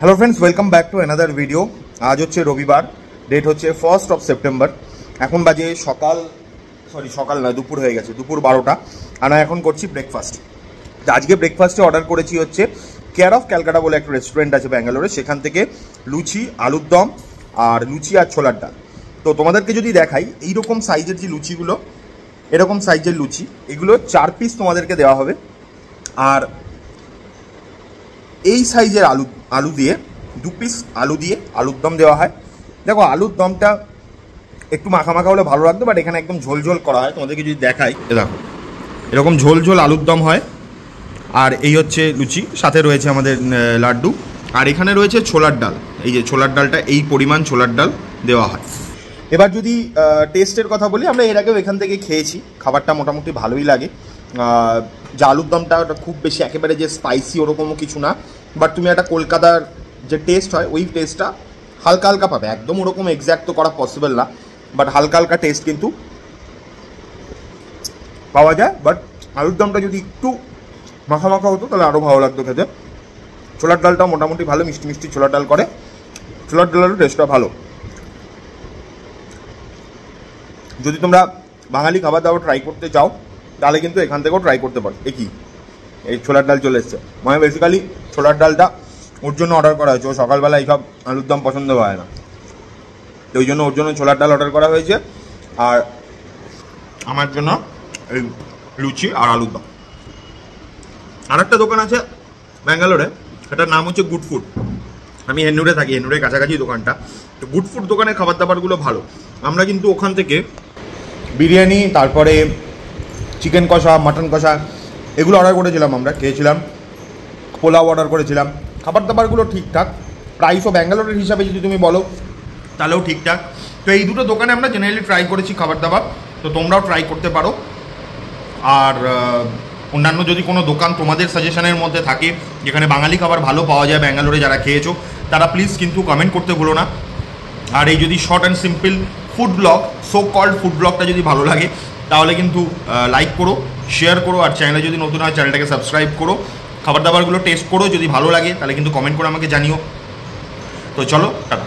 Hello friends, welcome back to another video. আজ হচ্ছে রবিবার, ডেট হচ্ছে 1st অফ সেপ্টেম্বর। এখন বাজে সকাল নয়, দুপুর হয়ে গেছে, দুপুর 12টা। আর আমি এখন করছি ব্রেকফাস্ট। আজকে ব্রেকফাস্টে অর্ডার করেছি হচ্ছে কেয়ার অফ ক্যালকাটা বলে একটা রেস্টুরেন্ট আছে ব্যাঙ্গালোরে, সেখান থেকে লুচি, আলুর দম আর লুচি আর ছোলার ডাল। তো তোমাদেরকে যদি দেখাই, এইরকম সাইজের যে লুচিগুলো, এরকম সাইজের লুচি, এগুলো 4 পিস তোমাদেরকে দেওয়া হবে। আর এই সাইজের আলু দিয়ে 2 পিস আলু দিয়ে আলুর দম দেওয়া হয়। দেখো, আলুর দমটা একটু মাখা মাখা হলে ভালো লাগতো, বাট এখানে একদম ঝোল ঝোল করা হয়। তোমাদেরকে যদি দেখাই, দেখো এরকম ঝোল ঝোল আলুর দম হয়। আর এই হচ্ছে লুচি, সাথে রয়েছে আমাদের লাড্ডু, আর এখানে রয়েছে ছোলার ডাল। এই যে ছোলার ডালটা, এই পরিমাণ ছোলার ডাল দেওয়া হয়। এবার যদি টেস্টের কথা বলি, আমরা এর আগেও এখান থেকে খেয়েছি, খাবারটা মোটামুটি ভালোই লাগে। যে আলুর দমটা ওটা খুব বেশি একেবারে যে স্পাইসি ওরকমও কিছু না, বাট তুমি একটা কলকাতার যে টেস্ট হয় ওই টেস্টটা হালকা হালকা পাবে। একদম ওরকম এক্স্যাক্ট তো করা পসিবল না, বাট হালকা হালকা টেস্ট কিন্তু পাওয়া যায়। বাট আলুর দমটা যদি একটু মাখা মাখা হতো তাহলে আরও ভালো লাগতো খেতে। ছোলার ডালটাও মোটামুটি ভালো, মিষ্টি মিষ্টি ছোলার ডাল করে, ছোলার ডালেরও টেস্টটা ভালো। যদি তোমরা বাঙালি খাবার দাবার ট্রাই করতে চাও তাহলে কিন্তু এখান থেকেও ট্রাই করতে পারো। এই ছোলার ডাল চলে এসছে, মানে বেসিক্যালি ছোলার ডালটা ওর জন্য অর্ডার করা হয়েছে। ও সকালবেলা এইসব আলুর দম পছন্দ হয় না, তো ওই জন্য ওর জন্য ছোলার ডাল অর্ডার করা হয়েছে, আর আমার জন্য এই লুচি আর আলুর দম। আর একটা দোকান আছে ব্যাঙ্গালোরে, সেটার নাম হচ্ছে গুড ফুড। আমি হেন্নুরে থাকি, হেন্নুরের কাছাকাছি দোকানটা। তো গুড ফুড দোকানের খাবার দাবারগুলো ভালো। আমরা কিন্তু ওখান থেকে বিরিয়ানি, তারপরে চিকেন কষা, মাটন কষা এগুলো অর্ডার করেছিলাম, আমরা খেয়েছিলাম। পোলাও অর্ডার করেছিলাম। খাবার দাবারগুলো ঠিকঠাক, প্রাইসও ব্যাঙ্গালোরের হিসাবে যদি তুমি বলো তাহলেও ঠিকঠাক। তো এই দুটো দোকানে আমরা জেনারেলি ট্রাই করেছি খাবার দাবার, তো তোমরাও ট্রাই করতে পারো। আর অন্যান্য যদি কোনো দোকান তোমাদের সাজেশনের মধ্যে থাকে যেখানে বাঙালি খাবার ভালো পাওয়া যায় ব্যাঙ্গালোরে, যারা খেয়েছো তারা প্লিজ কিন্তু কমেন্ট করতে ভুলো না। আর এই যদি short and simple food blog, so called food ব্লগটা যদি ভালো লাগে তাহলে কিন্তু লাইক করো, শেয়ার করো, আর চ্যানেলে যদি নতুন হয় চ্যানেলটাকে সাবস্ক্রাইব করো। খাবার দাবারগুলো টেস্ট করো, যদি ভালো লাগে তাহলে কিন্তু কমেন্ট করে আমাকে জানিও। তো চলো, টাটা।